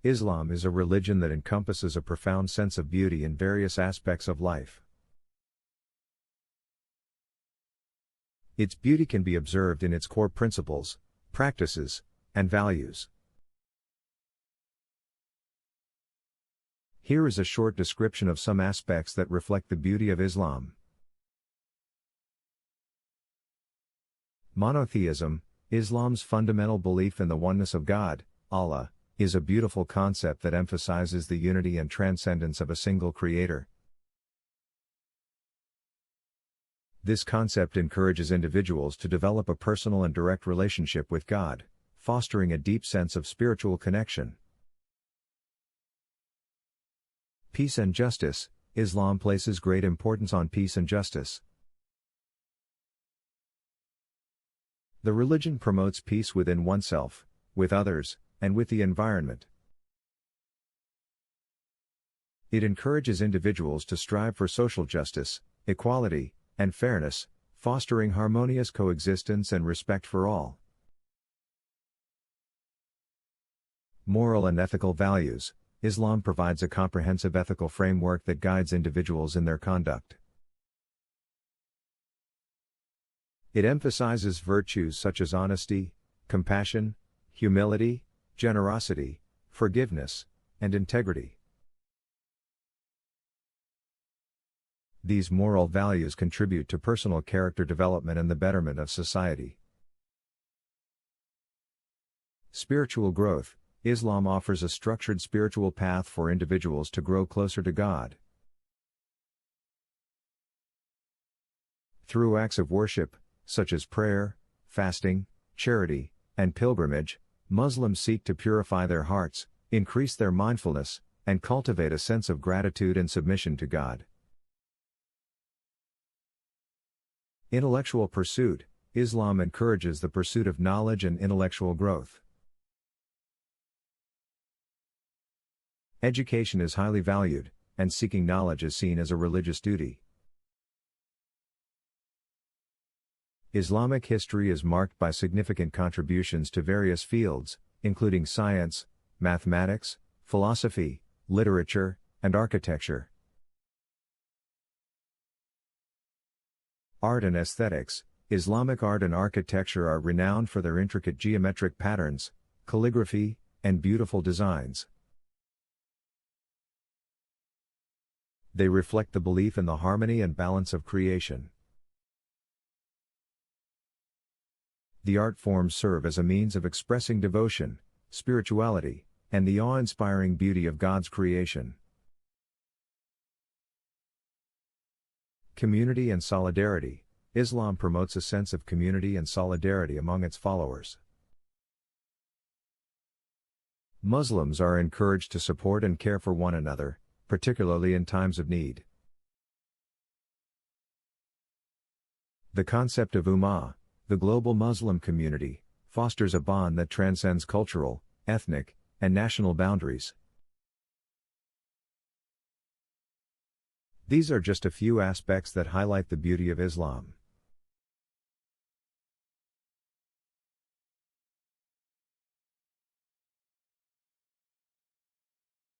Islam is a religion that encompasses a profound sense of beauty in various aspects of life. Its beauty can be observed in its core principles, practices, and values. Here is a short description of some aspects that reflect the beauty of Islam. Monotheism, Islam's fundamental belief in the oneness of God, Allah, is a beautiful concept that emphasizes the unity and transcendence of a single creator. This concept encourages individuals to develop a personal and direct relationship with God, fostering a deep sense of spiritual connection. Peace and justice, Islam places great importance on peace and justice. The religion promotes peace within oneself, with others, and with the environment. It encourages individuals to strive for social justice, equality, and fairness, fostering harmonious coexistence and respect for all. Moral and ethical values, Islam provides a comprehensive ethical framework that guides individuals in their conduct. It emphasizes virtues such as honesty, compassion, humility, generosity, forgiveness, and integrity. These moral values contribute to personal character development and the betterment of society. Spiritual growth, Islam offers a structured spiritual path for individuals to grow closer to God. Through acts of worship, such as prayer, fasting, charity, and pilgrimage, Muslims seek to purify their hearts, increase their mindfulness, and cultivate a sense of gratitude and submission to God. Intellectual pursuit, Islam encourages the pursuit of knowledge and intellectual growth. Education is highly valued, and seeking knowledge is seen as a religious duty. Islamic history is marked by significant contributions to various fields, including science, mathematics, philosophy, literature, and architecture. Art and aesthetics, Islamic art and architecture are renowned for their intricate geometric patterns, calligraphy, and beautiful designs. They reflect the belief in the harmony and balance of creation. The art forms serve as a means of expressing devotion, spirituality, and the awe-inspiring beauty of God's creation. Community and solidarity, Islam promotes a sense of community and solidarity among its followers. Muslims are encouraged to support and care for one another, particularly in times of need. The concept of Ummah, the global Muslim community, fosters a bond that transcends cultural, ethnic, and national boundaries. These are just a few aspects that highlight the beauty of Islam.